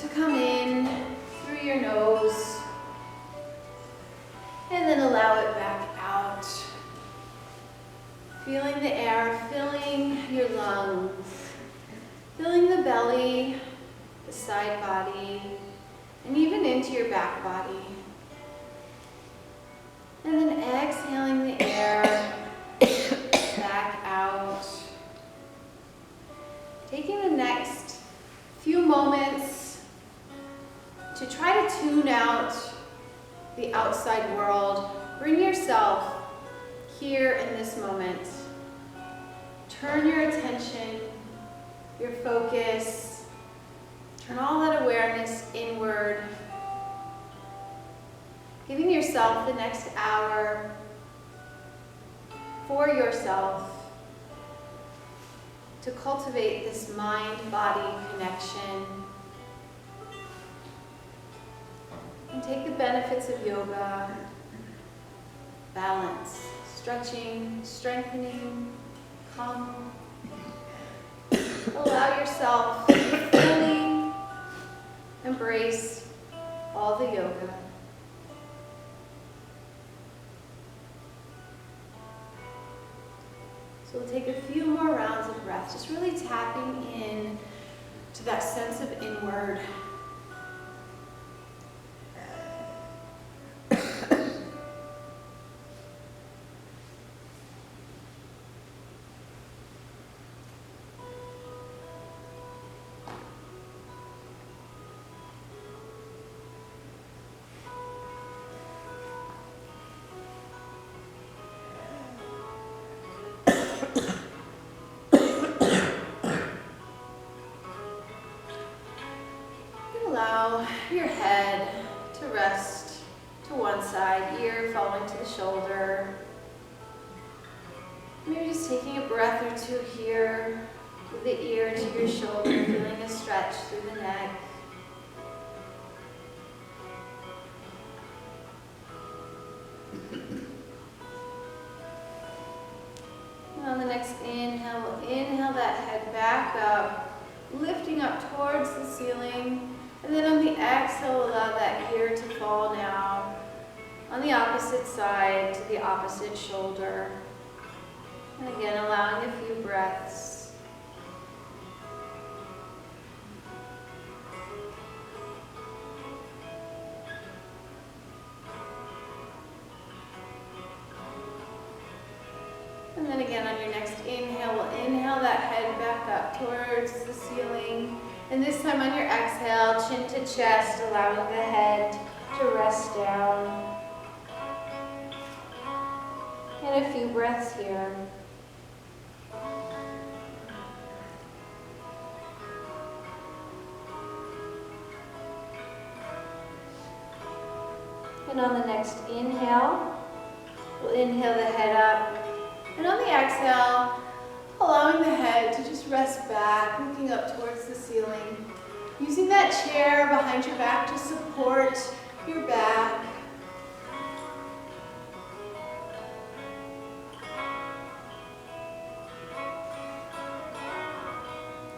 to come in through your nose and then allow it back out. Feeling the air filling your lungs, filling the belly, the side body, and even into your back body. And then exhaling the air back out. Taking the next few moments to try to tune out the outside world. Bring yourself here in this moment. Turn your attention, your focus, turn all that awareness inward. Giving yourself the next hour for yourself to cultivate this mind-body connection and take the benefits of yoga, balance, stretching, strengthening, calm. Allow yourself to fully embrace all the yoga. So we'll take a few more rounds of breath, just really tapping in to that sense of inward. Allow your head to rest to one side, ear falling to the shoulder. Maybe just taking a breath or two here with the ear to your shoulder, feeling a stretch through the neck. And on the next inhale, we'll inhale that head back up, lifting up towards the ceiling. And then on the exhale, allow that ear to fall now on the opposite side to the opposite shoulder. And again, allowing a few breaths. And then again, on your next inhale, we'll inhale that head back up towards the ceiling. And this time on your exhale, chin to chest, allowing the head to rest down. And a few breaths here. And on the next inhale, we'll inhale the head up. And on the exhale, allowing the head to just rest back, looking up towards the ceiling. Using that chair behind your back to support your back.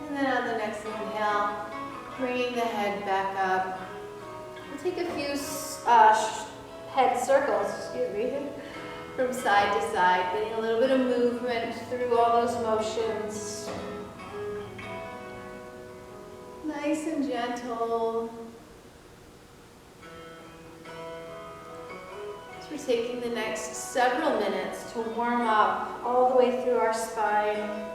And then on the next inhale, bringing the head back up. We'll take a few head circles, from side to side, getting a little bit of movement through all those motions. Nice and gentle. So we're taking the next several minutes to warm up all the way through our spine.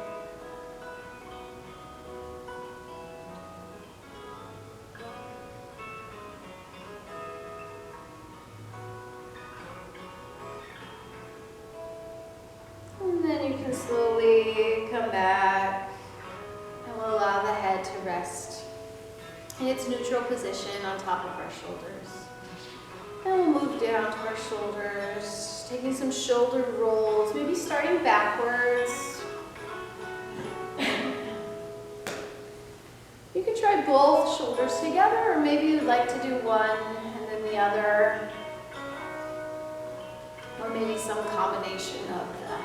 And then you can slowly come back and we'll allow the head to rest in its neutral position on top of our shoulders. And we'll move down to our shoulders, taking some shoulder rolls, maybe starting backwards. You can try both shoulders together, or maybe you'd like to do one and then the other, or maybe some combination of that.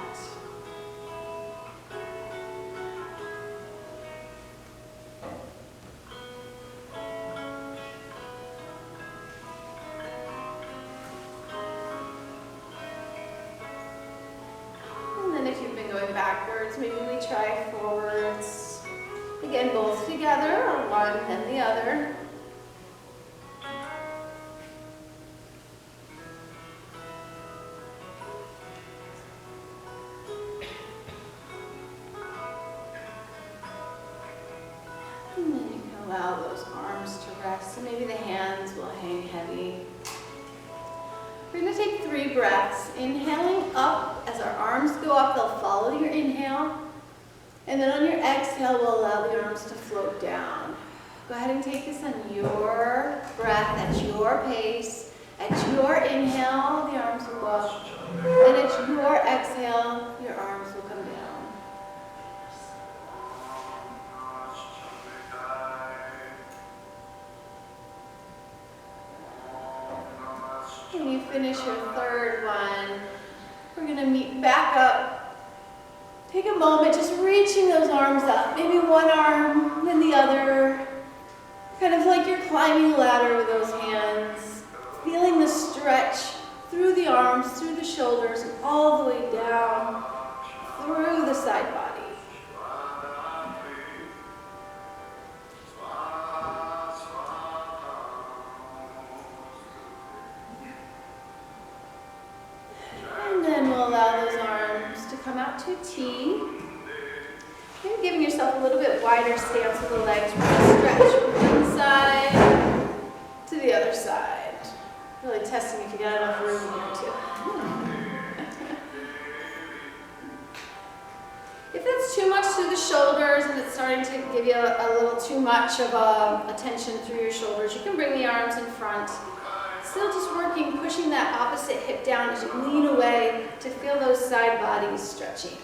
we try forwards. Again, both together, or one then the other. And then you can allow those arms to rest, and maybe the hands will hang heavy. We're going to take 3 breaths. Inhaling up, as our arms go up, they'll follow your inhale. And then on your exhale, we'll allow the arms to float down. Go ahead and take this on your breath, at your pace. At your inhale, the arms will go up. And at your exhale, your arms will come down. When you finish your 3rd one, we're going to meet back up. Take a moment just reaching those arms up. Maybe one arm, then the other. Kind of like you're climbing a ladder with those hands. Feeling the stretch through the arms, through the shoulders, and all the way down through the side body. Come out to a T. You're giving yourself a little bit wider stance with the legs. We're going to stretch from one side to the other side. Really testing if you got enough room here too. If that's too much through the shoulders and it's starting to give you a little too much of attention through your shoulders, you can bring the arms in front. Still just working, pushing that opposite hip down as you lean away to feel those side bodies stretching.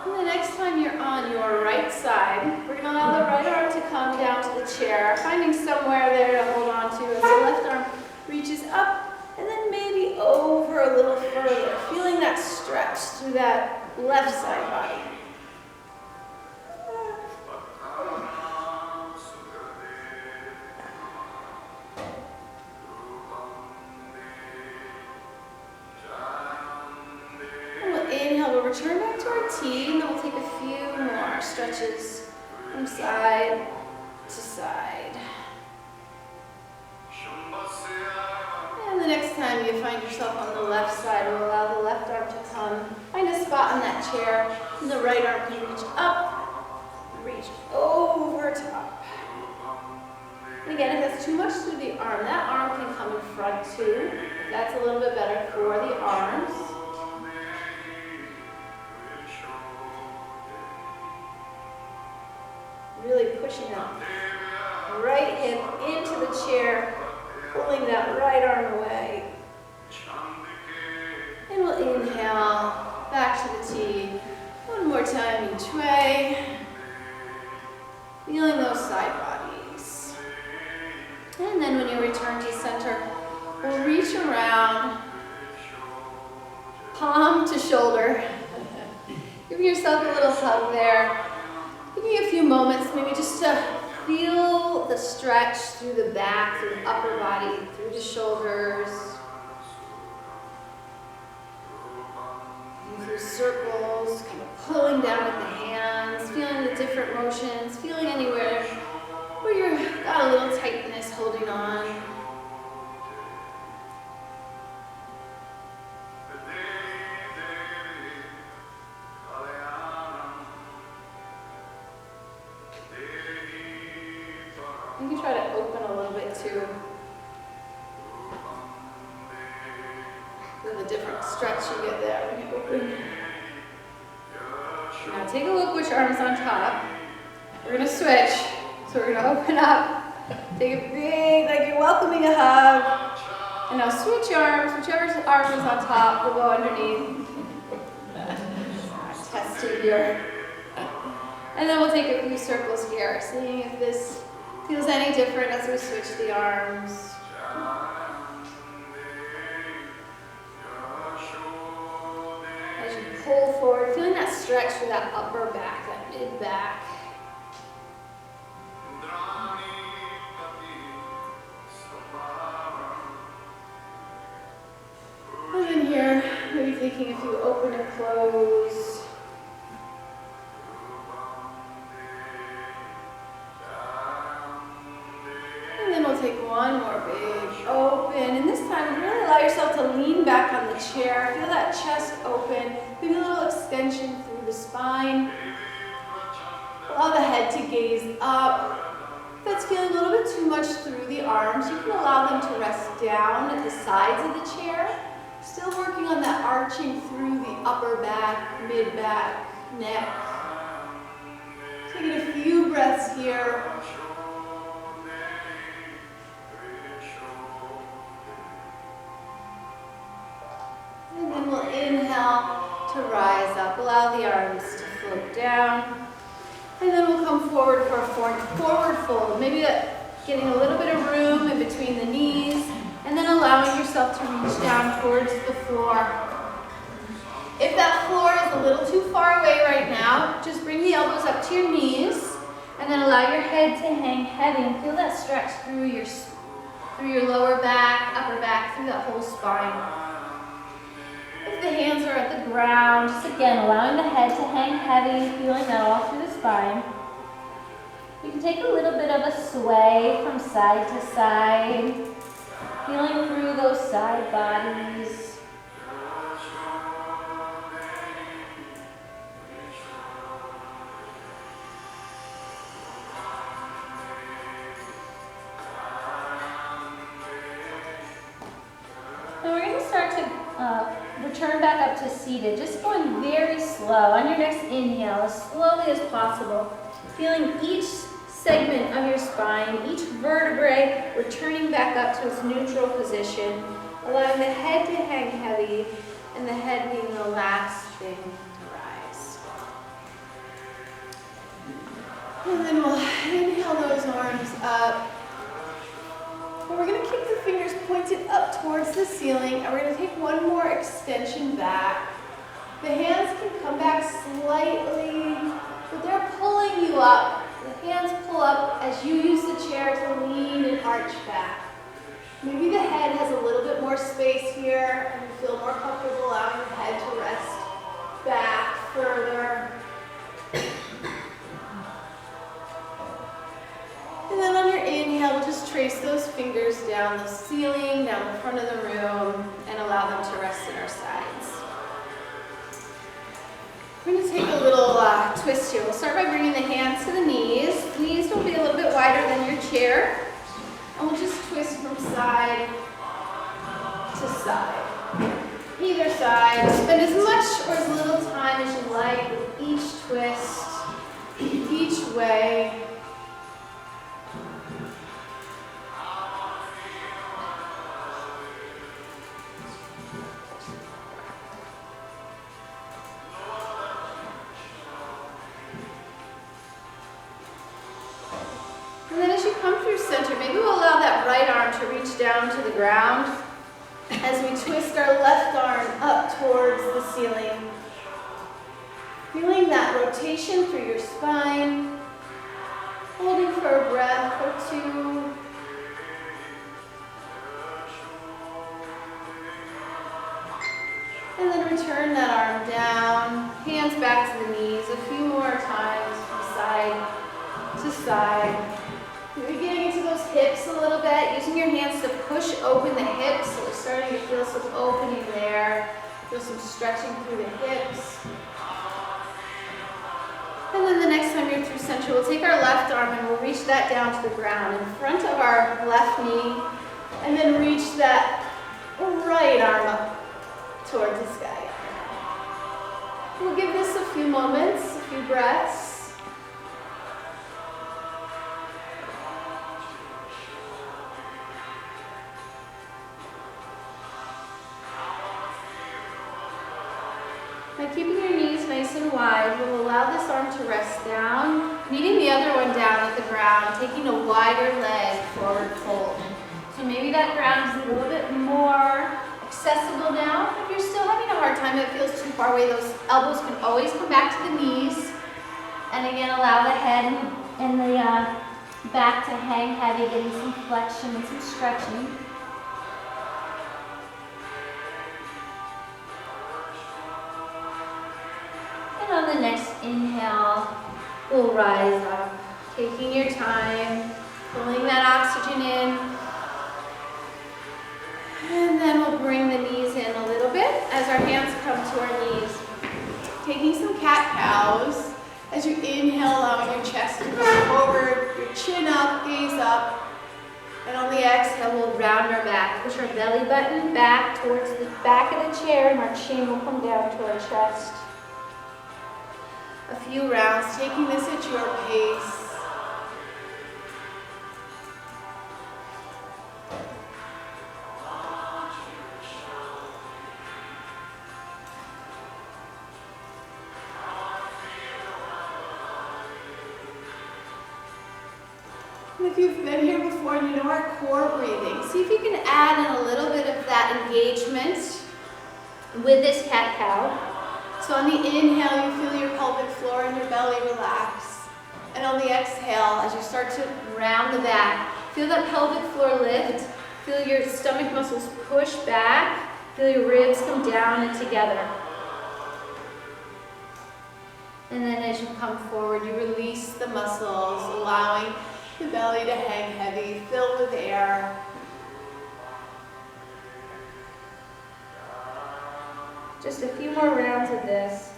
And the next time you're on your right side, we're going to allow the right arm to come down to the chair, finding somewhere there to hold on to as the left arm reaches up and then maybe over a little further, feeling that stretch through that left side body. Return back to our T, and then we'll take a few more stretches from side to side. And the next time you find yourself on the left side, we'll allow the left arm to come, find a spot on that chair, and the right arm can reach up, reach over top. And again, if that's too much through the arm, that arm can come in front too. That's a little bit better for the arms. Really pushing that right hip into the chair, pulling that right arm away. And we'll inhale back to the T. One more time each way. Feeling those side bodies. And then when you return to center, we'll reach around, palm to shoulder. Give yourself a little hug there. Give me a few moments, maybe just to feel the stretch through the back, through the upper body, through the shoulders. And through circles, kind of pulling down with the hands, feeling the different motions, feeling anywhere where you've got a little tightness holding on. You can try to open a little bit too. Feel the different stretch you get there when you open. Now take a look which arm's on top. We're going to switch. So we're going to open up, take a big, like you're welcoming a hug. And now switch arms. Whichever arm is on top will go underneath. Testing here. And then we'll take a few circles here, seeing if this feels any different as we switch the arms. As you pull forward, feeling that stretch through that upper back, that mid back. taking a few open and close. And then we'll take one more big open. And this time, really allow yourself to lean back on the chair. Feel that chest open. Maybe a little extension through the spine. Allow the head to gaze up. If that's feeling a little bit too much through the arms, you can allow them to rest down at the sides of the chair. Still working on that arching through the upper back, mid-back, neck. Taking a few breaths here. And then we'll inhale to rise up. Allow the arms to float down. And then we'll come forward for a forward fold. Maybe getting a little bit of room in between the knees, and then allowing yourself to reach down towards the floor. If that floor is a little too far away right now, just bring the elbows up to your knees, and then allow your head to hang heavy, and feel that stretch through your lower back, upper back, through that whole spine. If the hands are at the ground, just again allowing the head to hang heavy, feeling that all through the spine. You can take a little bit of a sway from side to side, feeling through those side bodies. Now we're going to start to return back up to seated, just going very slow. On your next inhale, as slowly as possible, feeling each segment of your spine, each vertebrae returning back up to its neutral position, allowing the head to hang heavy and the head being the last thing to rise. And then we'll inhale those arms up. And we're going to keep the fingers pointed up towards the ceiling, and we're going to take one more extension back. The hands can come back slightly, but they're pulling you up. The hands pull up as you use the chair to lean and arch back. Maybe the head has a little bit more space here, and you feel more comfortable allowing the head to rest back further. And then on your inhale, we'll just trace those fingers down the ceiling, down the front of the room, and allow them to rest at our sides. We're going to take a little twist here. We'll start by bringing the hands to the knees. The knees will be a little bit wider than your chair. And we'll just twist from side to side. Either side. Spend as much or as little time as you like with each twist, each way. And then as you come through center, maybe we'll allow that right arm to reach down to the ground as we twist our left arm up towards the ceiling. Feeling that rotation through your spine, holding for a breath or two. And then return that arm down, hands back to the knees a few more times from side to side. Maybe getting into those hips a little bit, using your hands to push open the hips. So we're starting to feel some opening there. Feel some stretching through the hips. And then the next time you're through center, we'll take our left arm and we'll reach that down to the ground in front of our left knee. And then reach that right arm up towards the sky. We'll give this a few moments, a few breaths. By keeping your knees nice and wide, we'll allow this arm to rest down, meeting the other one down at the ground, taking a wider leg forward fold. So maybe that ground is a little bit more accessible now. If you're still having a hard time, it feels too far away, those elbows can always come back to the knees. And again, allow the head and the back to hang heavy, getting some flexion and some stretching. the next inhale, we'll rise up, taking your time, pulling that oxygen in. And then we'll bring the knees in a little bit as our hands come to our knees. Taking some cat-cows. As you inhale, allowing your chest to come forward, your chin up, gaze up. And on the exhale, we'll round our back. Push our belly button back towards the back of the chair, and our chin will come down to our chest. A few rounds, taking this at your pace. If you've been here before and you know our core breathing, see if you can add in a little bit of that engagement with this cat-cow. So on the inhale, you feel your pelvic floor and your belly relax. And on the exhale, as you start to round the back, feel that pelvic floor lift, feel your stomach muscles push back, feel your ribs come down and together. And then as you come forward, you release the muscles, allowing the belly to hang heavy, filled with air. Just a few more rounds of this.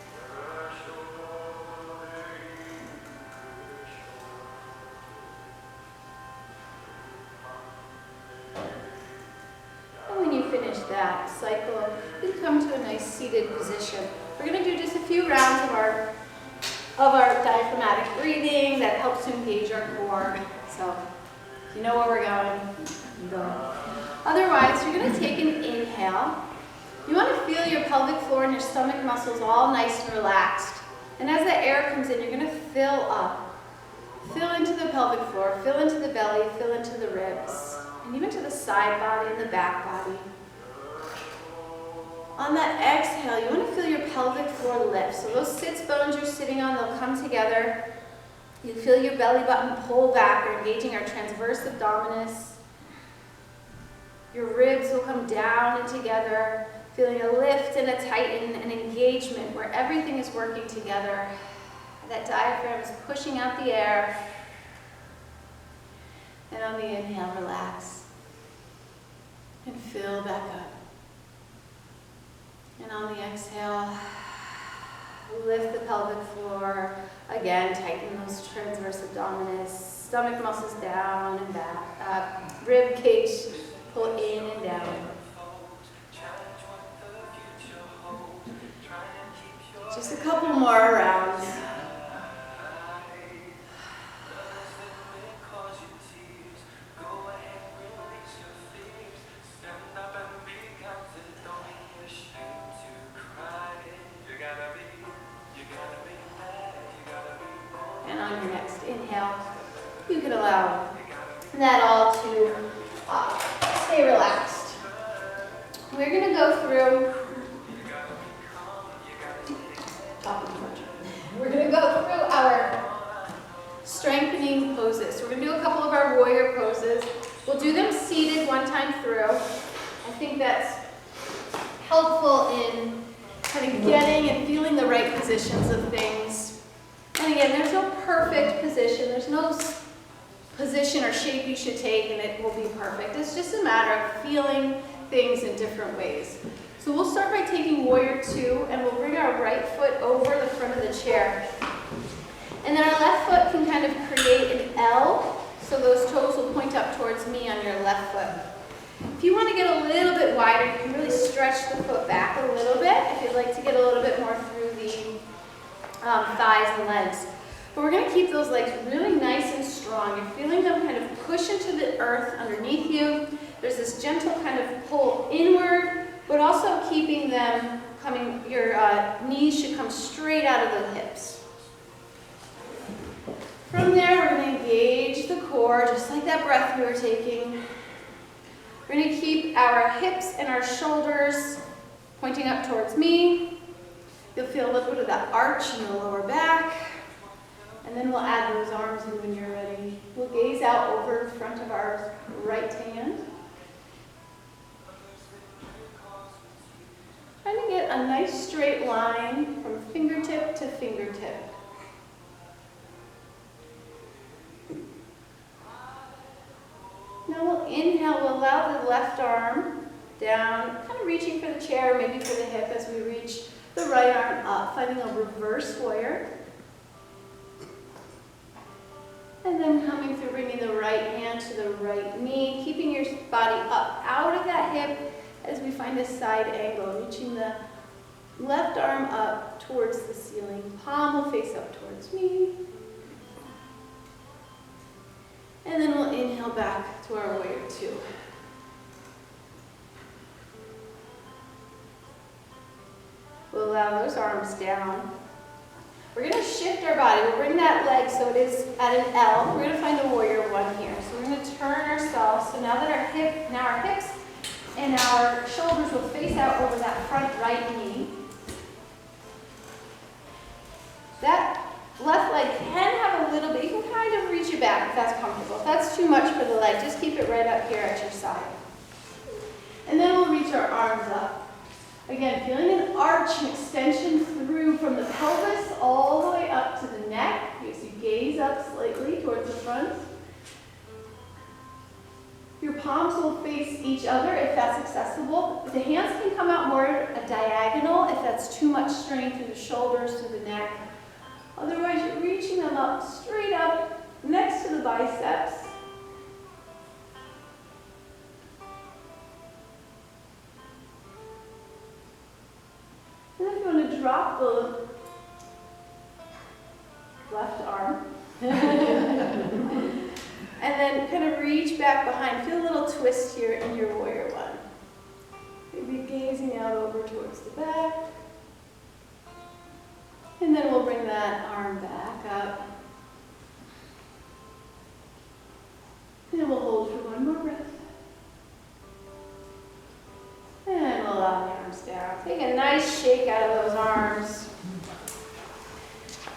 And when you finish that cycle, you come to a nice seated position. We're going to do just a few rounds of our diaphragmatic breathing that helps to engage our core. So, you know where we're going, go. Otherwise, you're going to take an inhale. You want to feel your pelvic floor and your stomach muscles all nice and relaxed. And as the air comes in, you're going to fill up. Fill into the pelvic floor, fill into the belly, fill into the ribs, and even to the side body and the back body. On that exhale, you want to feel your pelvic floor lift. So those sits bones you're sitting on, they'll come together. You feel your belly button pull back. We're engaging our transverse abdominis. Your ribs will come down and together, feeling a lift and a tighten, an engagement where everything is working together. That diaphragm is pushing out the air. And on the inhale, relax. And fill back up. And on the exhale, lift the pelvic floor. Again, tighten those transverse abdominis. Stomach muscles down and back up. Rib cage, pull in and down. Just a couple more rounds. And on your next inhale, you can allow that all to stay relaxed. We're going to go through our strengthening poses. We're going to do a couple of our warrior poses. We'll do them seated one time through. I think that's helpful in kind of getting and feeling the right positions of things. And again, there's no perfect position. There's no position or shape you should take and it will be perfect. It's just a matter of feeling things in different ways. So we'll start by taking warrior two, and we'll bring our right foot over the front of the chair. And then our left foot can kind of create an L, so those toes will point up towards me on your left foot. If you want to get a little bit wider, you can really stretch the foot back a little bit if you'd like to get a little bit more through the thighs and legs. But we're going to keep those legs really nice and strong. You're feeling them kind of push into the earth underneath you. There's this gentle kind of pull inward, but also keeping them coming, your knees should come straight out of the hips. From there, we're going to engage the core, just like that breath we were taking. We're going to keep our hips and our shoulders pointing up towards me. You'll feel a little bit of that arch in the lower back. And then we'll add those arms in when you're ready. We'll gaze out over the front of our right hand. Trying to get a nice straight line from fingertip to fingertip. Now we'll inhale, we'll allow the left arm down, kind of reaching for the chair, maybe for the hip as we reach the right arm up, finding a reverse warrior. And then coming through, bringing the right hand to the right knee, keeping your body up out of that hip as we find a side angle, reaching the left arm up towards the ceiling. Palm will face up towards me. And then we'll inhale back to our warrior two. We'll allow those arms down. We're going to shift our body. We'll bring that leg so it is at an L. We're going to find a warrior one here. So we're going to turn ourselves. So now that our hips and our shoulders will face out over that front right knee. That left leg can have a little bit. You can kind of reach it back if that's comfortable. If that's too much for the leg, just keep it right up here at your side. And then we'll reach our arms up. Again, feeling an arch, an extension through from the pelvis all the way up to the neck. As you gaze up slightly towards the front. Your palms will face each other if that's accessible. The hands can come out more a diagonal if that's too much strain through the shoulders to the neck. Otherwise, you're reaching them up, straight up, next to the biceps. And then you're going to drop the left arm. And then kind of reach back behind. Feel a little twist here in your warrior one. Maybe gazing out over towards the back. And then we'll bring that arm back up. And we'll hold for one more breath. And we'll allow the arms down. Take a nice shake out of those arms.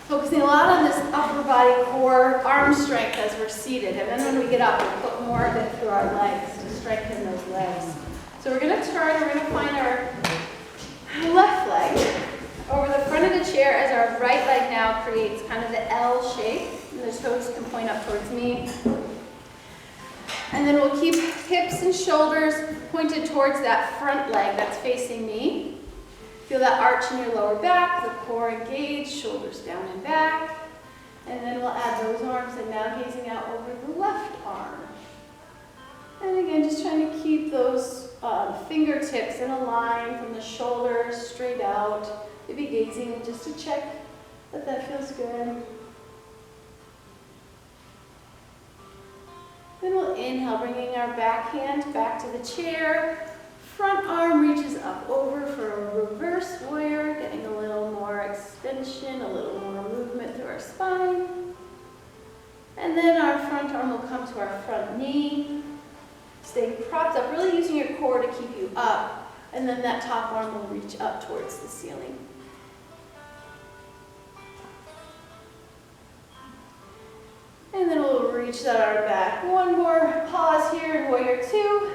Focusing a lot on this upper body core arm strength as we're seated. And then when we get up, we'll put more of it through our legs to strengthen those legs. So we're going to turn and we're going to find our left leg over the front of the chair as our right leg now creates kind of the L shape. And the toes can point up towards me. And then we'll keep hips and shoulders pointed towards that front leg that's facing me. Feel that arch in your lower back, the core engaged, shoulders down and back. And then we'll add those arms and now gazing out over the left arm. And again, just trying to keep those fingertips in a line from the shoulders straight out. Maybe gazing just to check that that feels good. Then we'll inhale, bringing our back hand back to the chair. Front arm reaches up over for a reverse warrior, getting a little more extension, a little more movement through our spine. And then our front arm will come to our front knee, staying propped up, really using your core to keep you up. And then that top arm will reach up towards the ceiling. And then we'll reach that arm back. One more pause here in warrior two.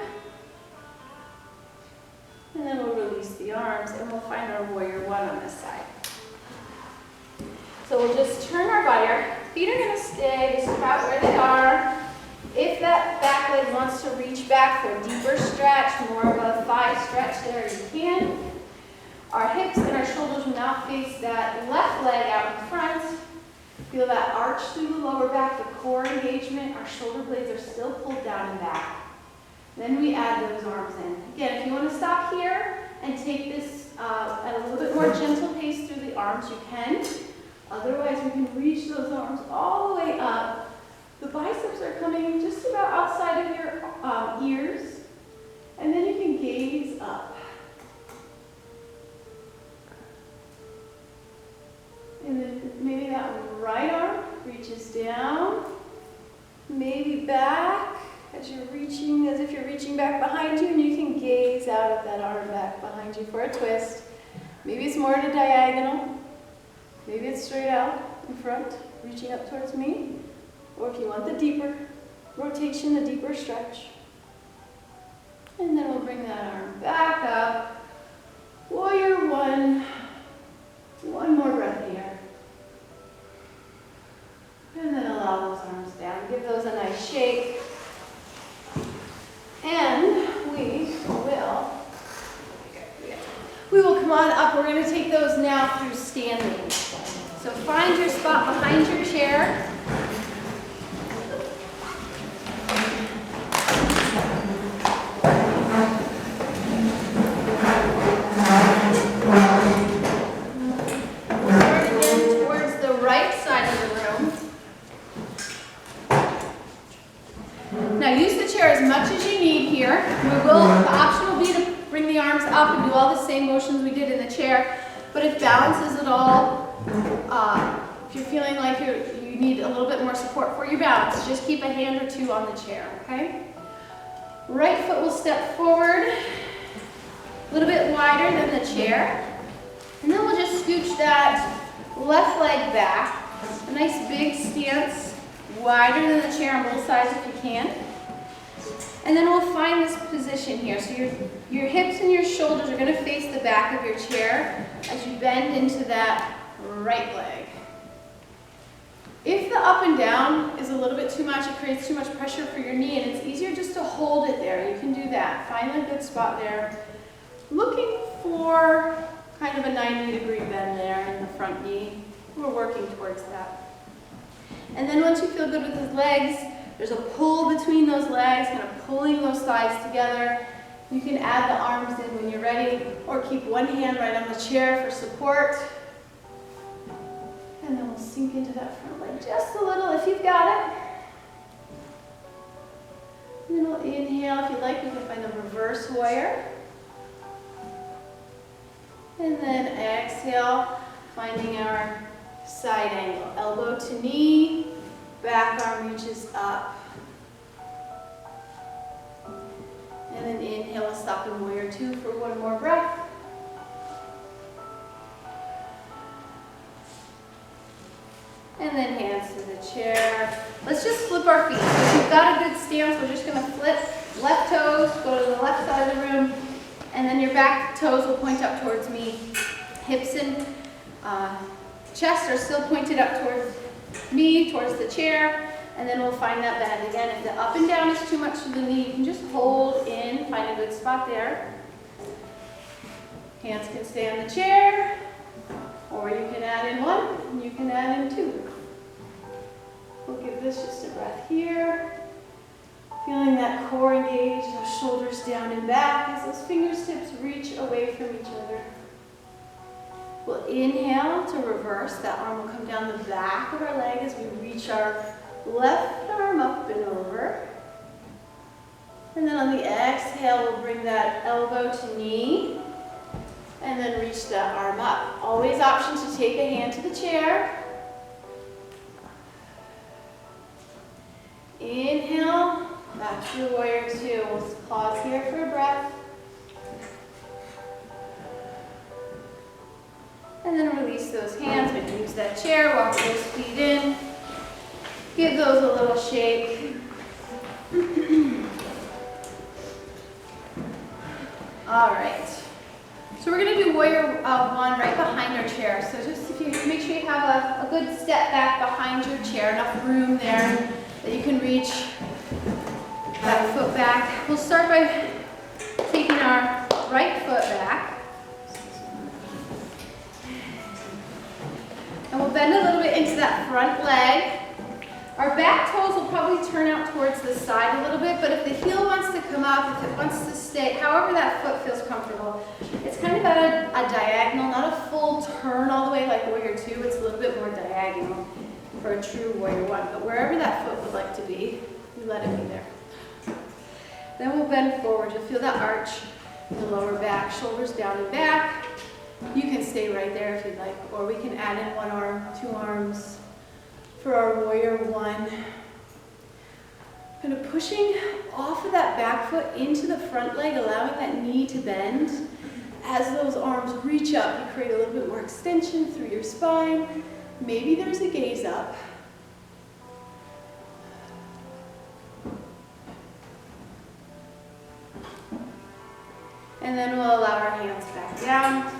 And then we'll release the arms and we'll find our warrior one on this side. So we'll just turn our body. Our feet are going to stay just about where they are. If that back leg wants to reach back for a deeper stretch, more of a thigh stretch there, you can. Our hips and our shoulders will now face that left leg out in front. Feel that arch through the lower back, the core engagement. Our shoulder blades are still pulled down and back. Then we add those arms in. Again, if you want to stop here and take this at a little bit more gentle pace through the arms, you can. Otherwise, we can reach those arms all the way up. The biceps are coming just about outside of your ears. And then you can gaze up. And then maybe that right arm reaches down, maybe back as you're reaching, as if you're reaching back behind you, and you can gaze out at that arm back behind you for a twist. Maybe it's more at a diagonal. Maybe it's straight out in front, reaching up towards me. Or if you want the deeper rotation, the deeper stretch. And then we'll bring that arm back up. Warrior one. One more We will come on up. We're going to take those now through standing. So find your spot behind your chair. Start again towards the right side of the room. Now use the chair as much as you need here. The option will be to bring the arms up and do all the same motions we did in the chair. But if balance is at all, if you're feeling like you need a little bit more support for your balance, just keep a hand or two on the chair, okay? Right foot will step forward, a little bit wider than the chair. And then we'll just scooch that left leg back. A nice big stance, wider than the chair on both sides if you can. And then we'll find this position here. So your hips and your shoulders are going to face the back of your chair as you bend into that right leg. If the up and down is a little bit too much, it creates too much pressure for your knee, and it's easier just to hold it there. You can do that. Find a good spot there. Looking for kind of a 90-degree bend there in the front knee. We're working towards that. And then once you feel good with the legs, there's a pull between those legs, kind of pulling those thighs together. You can add the arms in when you're ready, or keep one hand right on the chair for support. And then we'll sink into that front leg just a little if you've got it. And then we'll inhale. If you'd like, we can find a reverse warrior. And then exhale, finding our side angle. Elbow to knee, back arm reaches up. And then inhale, we'll stop in warrior two for one more breath. And then hands to the chair. Let's just flip our feet. So if you've got a good stance, we're just going to flip left toes, go to the left side of the room, and then your back toes will point up towards me. Hips and chest are still pointed up towards me, towards the chair, and then we'll find that bend. Again, if the up and down is too much for the knee, you can just hold in, find a good spot there. Hands can stay on the chair, or you can add in one, and you can add in two. We'll give this just a breath here. Feeling that core engage, those shoulders down and back as those fingertips reach away from each other. We'll inhale to reverse. That arm will come down the back of our leg as we reach our left arm up and over. And then on the exhale, we'll bring that elbow to knee and then reach that arm up. Always option to take a hand to the chair. Inhale, back to warrior two. We'll pause here for a breath. And then release those hands. We can use that chair, walk those feet in. Give those a little shake. All right. So we're going to do warrior one right behind our chair. So just if you make sure you have a good step back behind your chair, enough room there that you can reach that foot back. We'll start by taking our right foot back. And we'll bend a little bit into that front leg. Our back toes will probably turn out towards the side a little bit, but if the heel wants to come up, if it wants to stay, however that foot feels comfortable, it's kind of at a diagonal, not a full turn all the way like warrior two. It's a little bit more diagonal for a true warrior one, but wherever that foot would like to be, we let it be there. Then we'll bend forward. You'll feel that arch in the lower back, shoulders down and back. You can stay right there if you'd like, or we can add in one arm, two arms for our warrior one. Kind of pushing off of that back foot into the front leg, allowing that knee to bend. As those arms reach up, you create a little bit more extension through your spine. Maybe there's a gaze up. And then we'll allow our hands back down.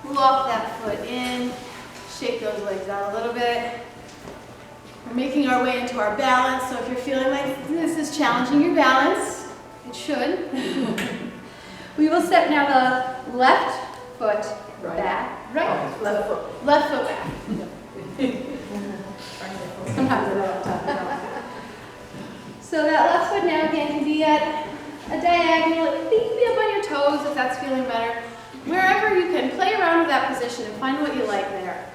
Walk that foot in. Shake those legs out a little bit. We're making our way into our balance, so if you're feeling like this is challenging your balance, it should. We will step now the left foot back. Right. Left foot. Left foot back. Sometimes I don't. So that left foot now again can be at a diagonal. It can be up on your toes if that's feeling better. Wherever you can, play around with that position and find what you like there.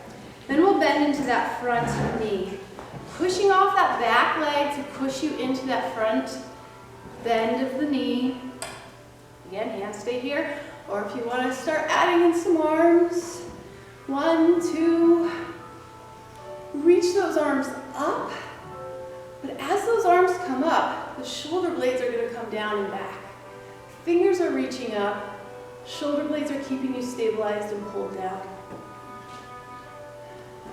Then we'll bend into that front knee. Pushing off that back leg to push you into that front bend of the knee. Again, hands stay here. Or if you want to start adding in some arms. 1, 2. Reach those arms up. But as those arms come up, the shoulder blades are going to come down and back. Fingers are reaching up. Shoulder blades are keeping you stabilized and pulled down.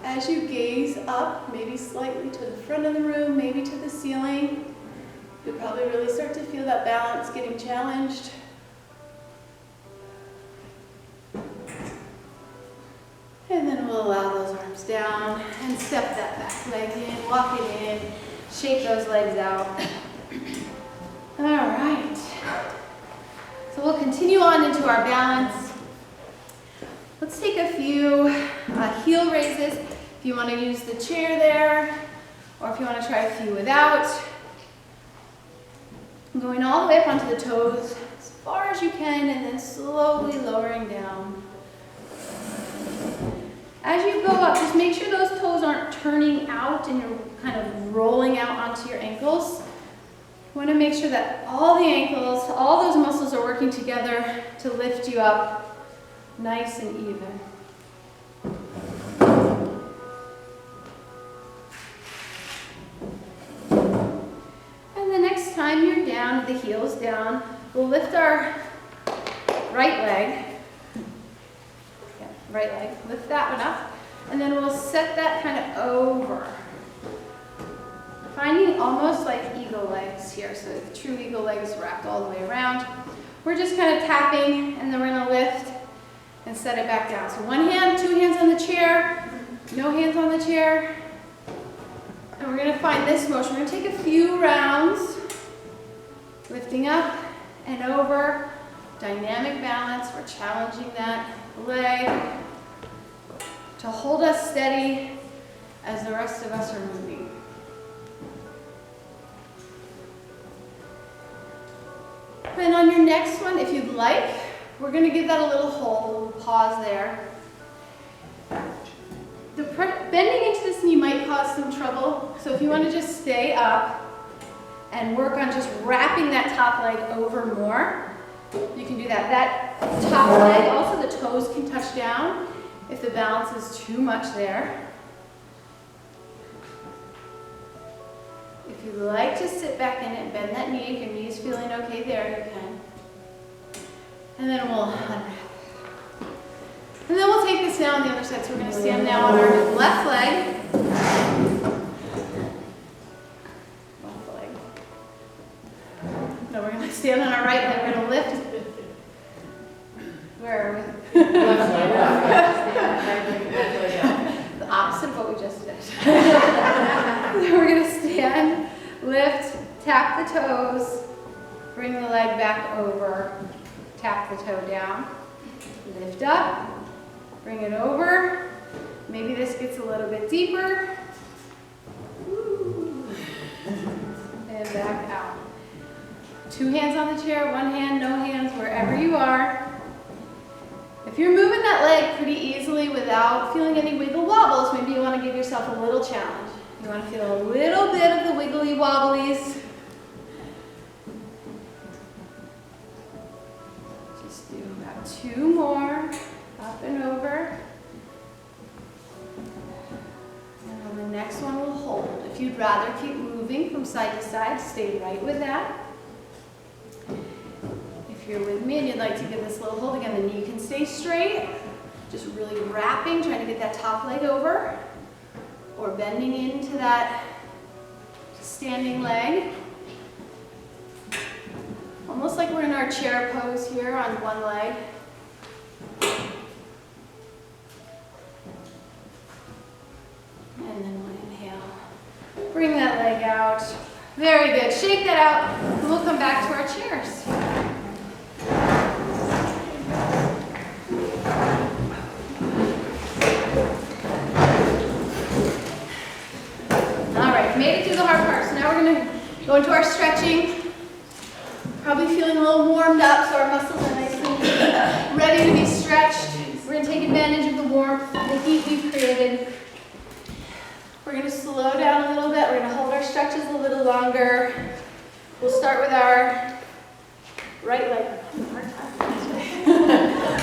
As you gaze up, maybe slightly to the front of the room, maybe to the ceiling, you'll probably really start to feel that balance getting challenged. And then we'll allow those arms down and step that back leg in, walk it in, shake those legs out. All right. So we'll continue on into our balance. Let's take a few heel raises. If you want to use the chair there, or if you want to try a few without. Going all the way up onto the toes as far as you can, and then slowly lowering down. As you go up, just make sure those toes aren't turning out and you're kind of rolling out onto your ankles. You want to make sure that all the ankles, all those muscles are working together to lift you up nice and even. And the next time you're down, the heels down, we'll lift our right leg. Right leg, lift that one up, and then we'll set that kind of over. Finding almost like eagle legs here, so the true eagle legs wrapped all the way around. We're just kind of tapping, and then we're gonna lift and set it back down. So one hand, 2 hands on the chair, no hands on the chair. And we're gonna find this motion. We're gonna take a few rounds, lifting up and over, dynamic balance. We're challenging that leg to hold us steady as the rest of us are moving. And on your next one, if you'd like, we're going to give that a little hold, a little pause there. The bending into this knee might cause some trouble, so if you want to just stay up and work on just wrapping that top leg over more, you can do that. That top leg, also the toes can touch down if the balance is too much there. If you'd like to sit back in it and bend that knee, if your knee is feeling okay there, you can. And then we'll unwrap. And then we'll take this now on the other side. So we're going to stand now on our left leg. Left leg. No, we're going to stand on our right leg. We're going to lift. Where are we? The opposite of what we just did. So we're going to stand, lift, tap the toes, bring the leg back over, tap the toe down, lift up, bring it over. Maybe this gets a little bit deeper. And back out. 2 hands on the chair, 1 hand, no hands, wherever you are. If you're moving that leg pretty easily without feeling any wiggle wobbles, maybe you want to give yourself a little challenge. You want to feel a little bit of the wiggly wobblies. Just do about 2 more, up and over. And on the next one, we'll hold. If you'd rather keep moving from side to side, stay right with that. If you're with me and you'd like to give this little hold again, the knee can stay straight. Just really wrapping, trying to get that top leg over. Or bending into that standing leg. Almost like we're in our chair pose here on one leg. And then we'll inhale. Bring that leg out. Very good. Shake that out, and we'll come back to our chairs. Go into our stretching. Probably feeling a little warmed up, so our muscles are nice and ready to be stretched. We're going to take advantage of the warmth, the heat we've created. We're going to slow down a little bit. We're going to hold our stretches a little longer. We'll start with our right leg.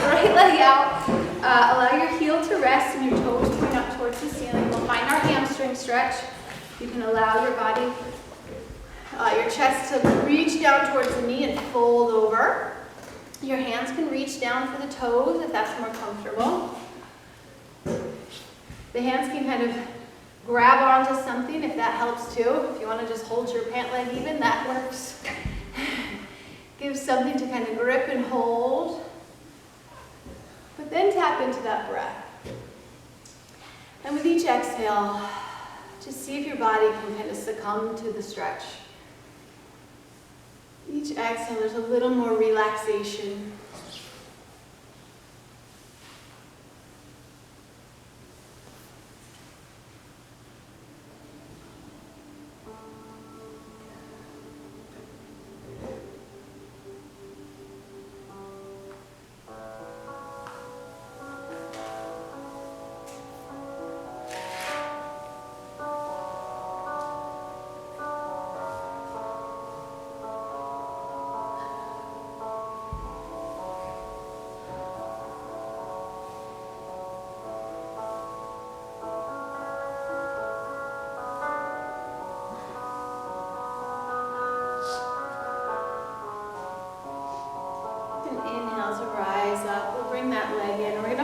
Right leg out. Allow your heel to rest and your toes point up towards the ceiling. We'll find our hamstring stretch. You can allow your body, your chest to reach down towards the knee and fold over. Your hands can reach down for the toes if that's more comfortable. The hands can kind of grab onto something if that helps too. If you want to just hold your pant leg even, that works. Give something to kind of grip and hold. But then tap into that breath. And with each exhale, just see if your body can kind of succumb to the stretch. Each exhale, there's a little more relaxation.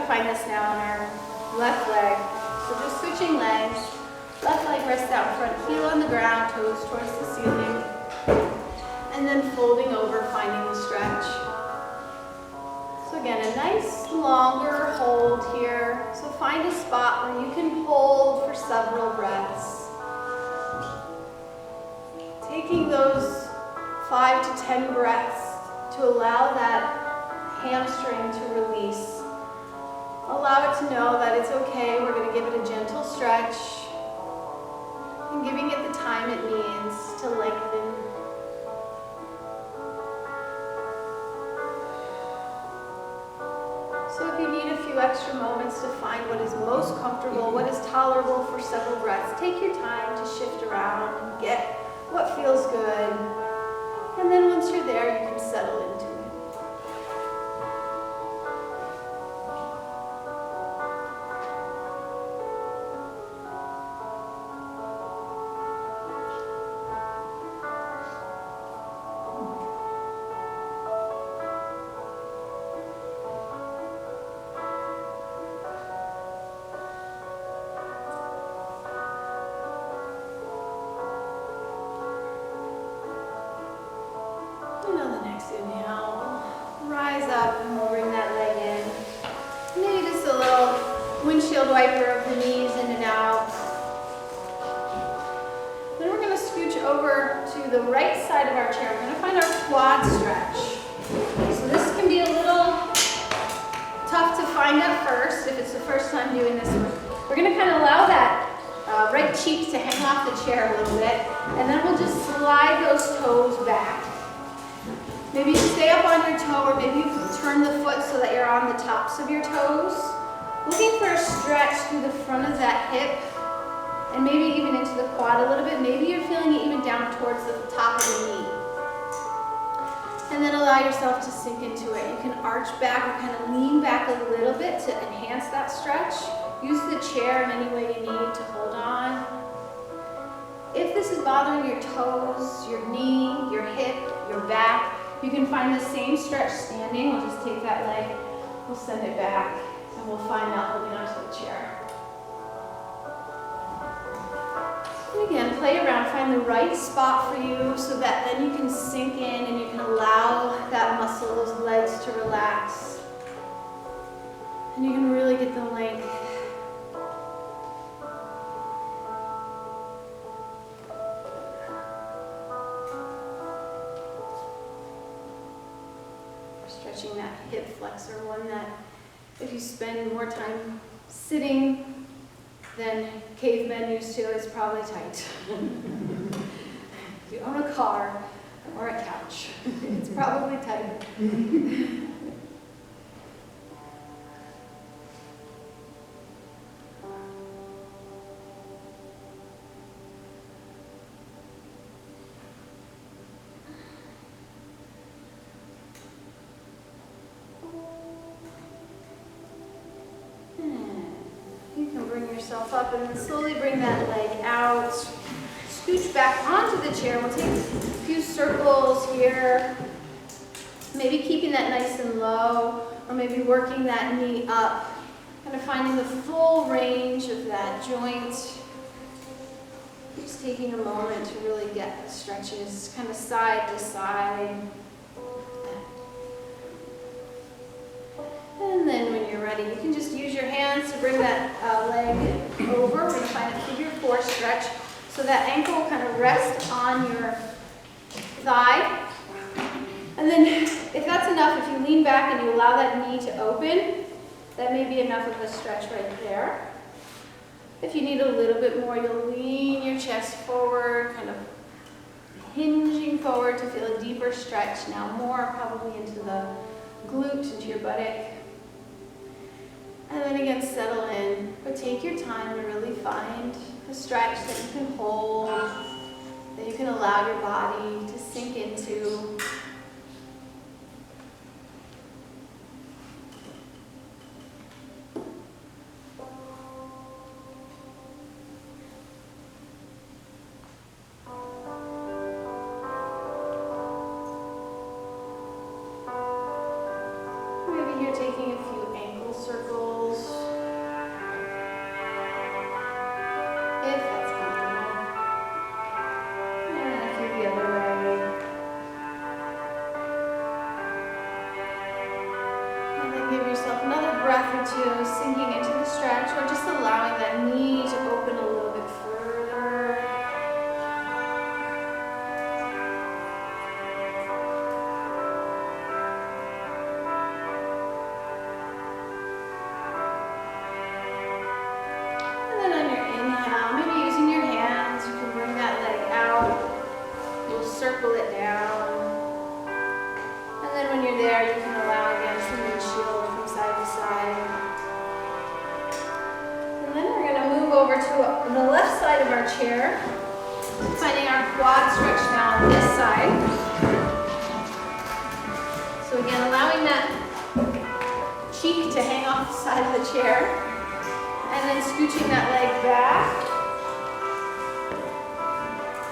Find this now on our left leg. So just switching legs. Left leg rests out front, heel on the ground, toes towards the ceiling. And then folding over, finding the stretch. So again, a nice longer hold here. So find a spot where you can hold for several breaths. Taking those 5 to 10 breaths to allow that hamstring to release. Allow it to know that it's okay. We're going to give it a gentle stretch and giving it the time it needs to lengthen. So if you need a few extra moments to find what is most comfortable, what is tolerable for several breaths, take your time to shift around and get what feels good. And then once you're there, you can settle into it. Inhale, rise up and we'll bring that leg in. Maybe just a little windshield wiper of the knees in and out. Then we're going to scooch over to the right side of our chair. We're going to find our quad stretch. So this can be a little tough to find at first if it's the first time doing this one. We're going to kind of allow that right cheek to hang off the chair a little bit, and then we'll just slide those toes back. Maybe you stay up on your toe, or maybe you turn the foot so that you're on the tops of your toes. Looking for a stretch through the front of that hip, and maybe even into the quad a little bit. Maybe you're feeling it even down towards the top of the knee. And then allow yourself to sink into it. You can arch back or kind of lean back a little bit to enhance that stretch. Use the chair in any way you need to hold on. If this is bothering your toes, your knee, your hip, your back, you can find the same stretch standing. We'll just take that leg, we'll send it back, and we'll find that holding onto the chair. And again, play around, find the right spot for you so that then you can sink in and you can allow that muscle, those legs to relax. And you can really get the length. Stretching that hip flexor, one that if you spend more time sitting than cavemen used to, it's probably tight. If you own a car or a couch, it's probably tight. You can bring yourself up and then slowly bring that leg out. Scooch back onto the chair. We'll take a few circles here. Maybe keeping that nice and low, or maybe working that knee up. Kind of finding the full range of that joint. Just taking a moment to really get the stretches kind of side to side. And then when you're ready, you can just use your hands to bring that leg over. We're going to find a figure 4 stretch. So that ankle will kind of rest on your thigh. And then if that's enough, if you lean back and you allow that knee to open, that may be enough of a stretch right there. If you need a little bit more, you'll lean your chest forward, kind of hinging forward to feel a deeper stretch. Now more probably into the glute, into your buttock. And then again, settle in, but take your time to really find a stretch that you can hold, that you can allow your body to sink into. Maybe you're taking a few ankle circles, if that's comfortable. And a few the other way. And then give yourself another breath or two, sinking into the stretch, or just allowing that knee to open a little bit further. And then on your inhale, maybe using your hands, you can bring that leg out. You'll circle it down. And then when you're there, you can allow again some windshield from side to side. And then we're going to move over to the left side of our chair, finding our quad stretch now on this side. So again, allowing that cheek to hang off the side of the chair, and then scooching that leg back.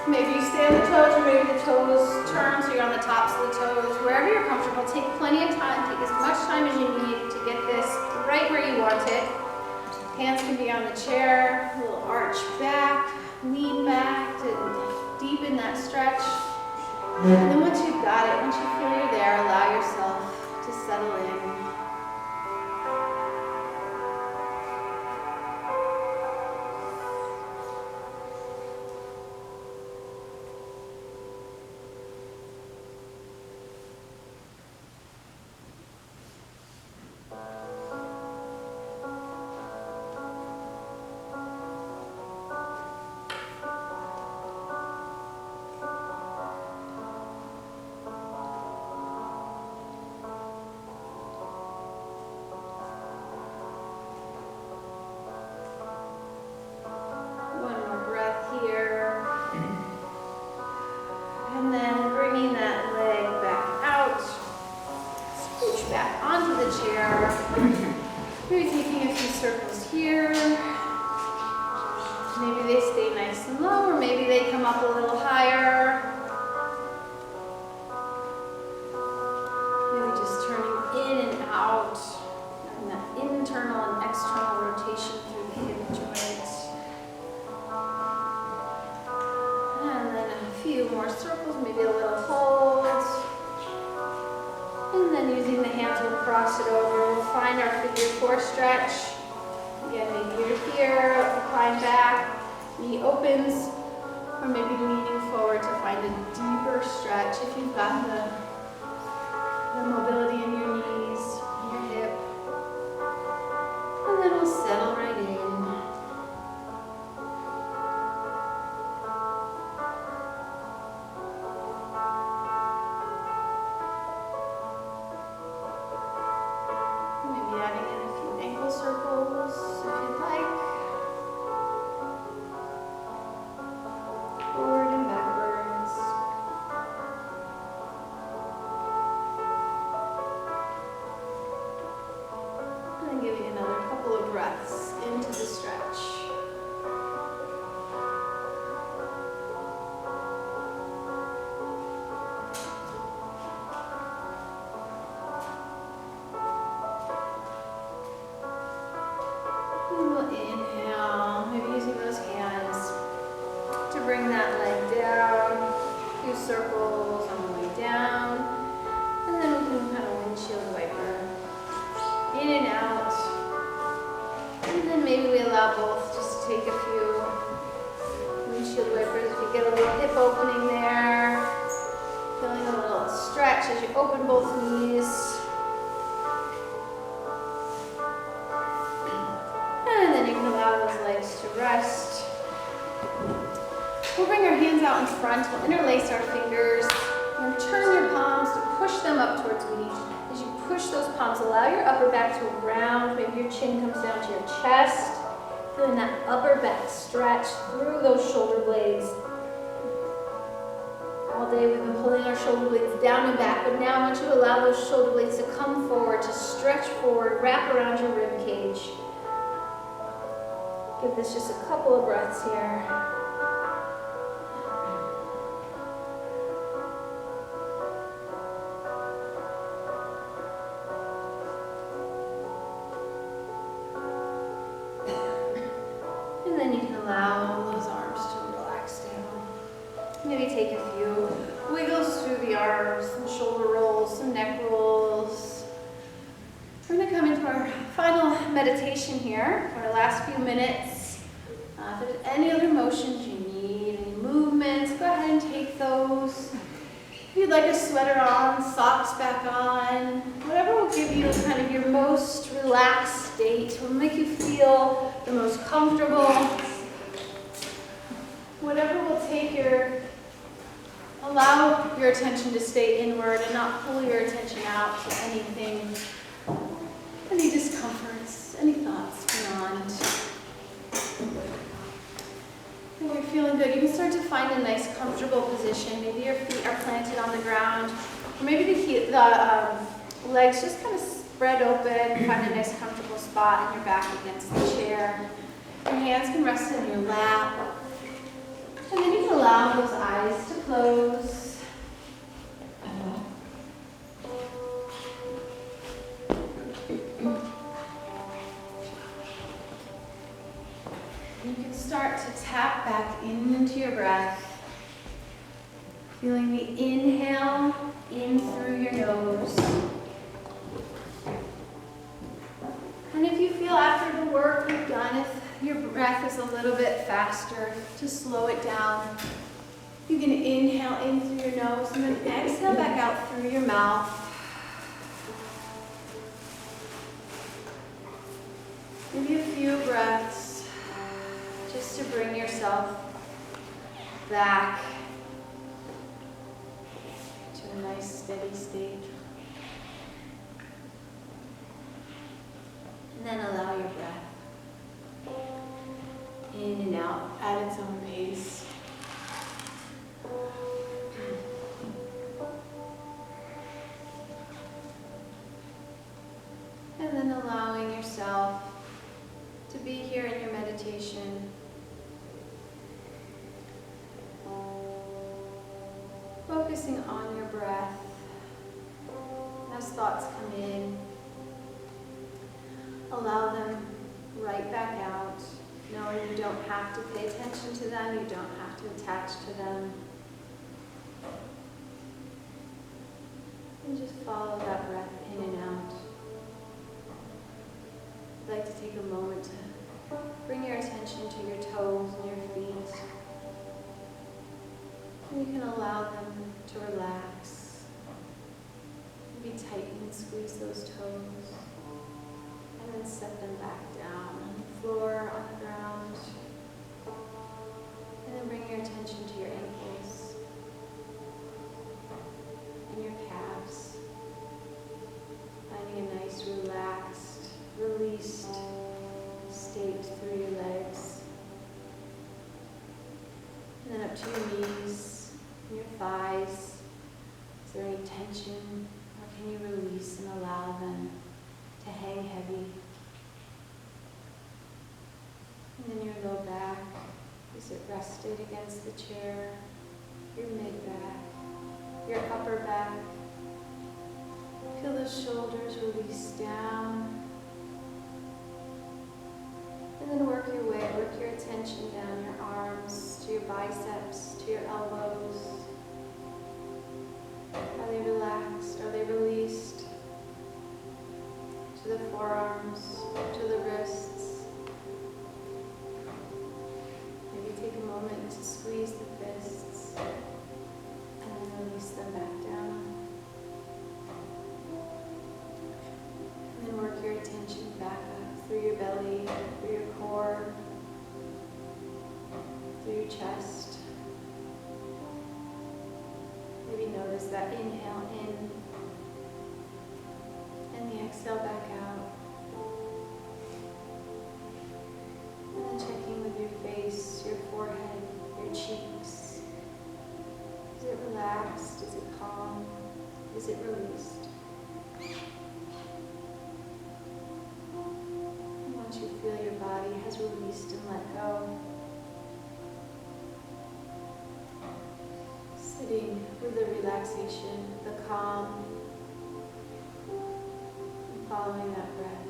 Maybe you stay on the toes, or maybe the toes turn so you're on the tops of the toes. Wherever you're comfortable, take plenty of time, take as much time as you need to get this right where you want it. Hands can be on the chair, a little arch back, lean back to deepen that stretch. And then once you've got it, once you feel you're there, allow yourself to settle in. Maybe taking a few circles here. Maybe they stay nice and low, or maybe they come up a little higher. Maybe just turning in and out, and that internal and external rotation through the hip joints. And then a few more circles, maybe a little hold. And then using the hands, we'll cross it over. We'll find our figure 4 stretch. Again, maybe you're here, climb back, knee opens, or maybe leaning forward to find a deeper stretch if you've got the mobility in your knees, in your hip. And then we'll settle right in. circles if you'd like. Forward and backwards. And then giving another couple of breaths into the stretch. And we'll inhale, maybe using those hands to bring that leg down. A few circles on the way down. And then we can kind of windshield wiper. In and out. And then maybe we allow both just to take a few windshield wipers. If you get a little hip opening there, feeling a little stretch as you open both knees. And then you can allow those legs to rest. We'll bring our hands out in front. We'll interlace our fingers. And turn your palms to push them up towards me. As you push those palms, allow your upper back to round. Maybe your chin comes down to your chest. Feeling that upper back stretch through those shoulder blades. All day we've been pulling our shoulder blades down and back, but now I want you to allow those shoulder blades to come forward, to stretch forward, wrap around your rib cage. Give this just a couple of breaths here. And then you can allow those arms to relax down. Maybe take a few wiggles through the arms, some shoulder rolls, some neck rolls. We're going to come into our final meditation here for our last few minutes. If there's any other motions you need, any movements, go ahead and take those. If you'd like a sweater on, socks back on, whatever will give you kind of your most relaxed state, will make you feel the most comfortable. Whatever will allow your attention to stay inward and not pull your attention out to anything, any discomforts, any thoughts beyond. When you're feeling good, you can start to find a nice comfortable position. Maybe your feet are planted on the ground, or maybe the legs just kind of spread open. Find a nice comfortable spot and your back against the chair. Your hands can rest in your lap. And then you can allow those eyes to close. You can start to tap back into your breath. Feeling the inhale in through your nose. And if you feel after the work we've done, if your breath is a little bit faster, to slow it down, you can inhale in through your nose and then exhale back out through your mouth. Maybe a few breaths just to bring yourself back to a nice steady state. And then allow your breath in and out at its own pace. And then allowing yourself to be here in your meditation. Focusing on your breath as thoughts come in. Allow them right back out, knowing you don't have to pay attention to them, you don't have to attach to them. And just follow that breath in and out. I'd like to take a moment to bring your attention to your toes and your feet. And you can allow them to relax. Maybe tighten and squeeze those toes. And then set them back down on the floor, on the ground. And then bring your attention to your ankles and your calves. Finding a nice, relaxed, released rested against the chair, your mid-back, your upper back. Feel those shoulders release down. And then work your attention down your arms, to your biceps, to your elbows. Are they relaxed? Are they released? To the forearms, to the wrists. Maybe take a moment to squeeze the fists and then release them back down. And then work your attention back up through your belly, through your core, through your chest. Maybe notice that inhale in and the exhale back out. And then checking with your face, your forehead, your cheeks. Is it relaxed? Is it calm? Is it released? And once you feel your body has released and let go, sitting with the relaxation, the calm, and following that breath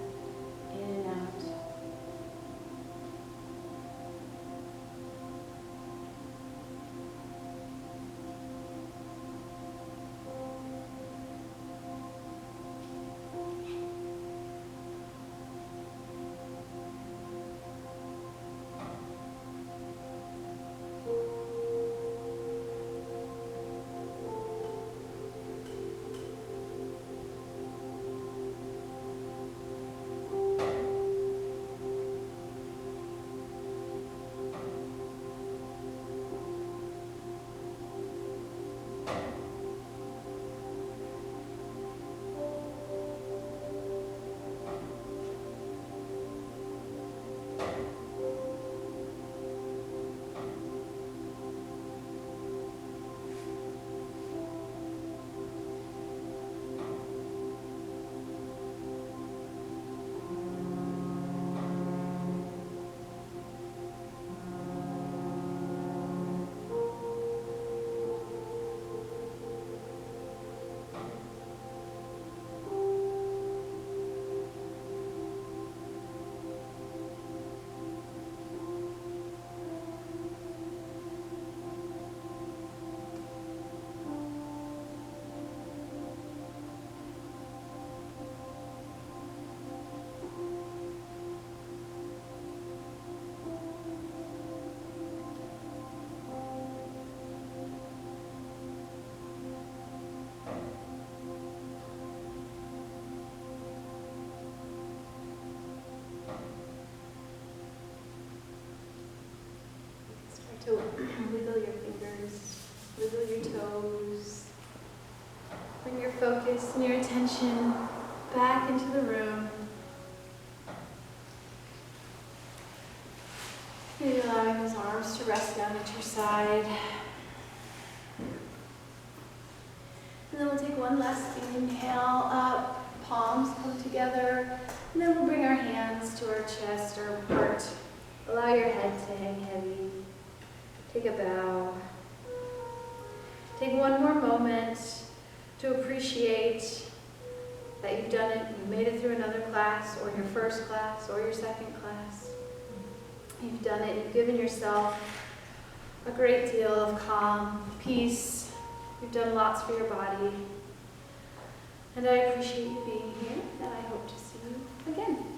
in and out. To wiggle your fingers, wiggle your toes. Bring your focus and your attention back into the room. Maybe allowing those arms to rest down at your side. And then we'll take one last inhale up, palms come together, and then we'll bring our hands to our chest or heart. Allow your head to hang heavy. Take a bow. Take one more moment to appreciate that you've done it. You made it through another class, or your first class, or your second class. You've done it. You've given yourself a great deal of calm, peace. You've done lots for your body. And I appreciate you being here, and I hope to see you again.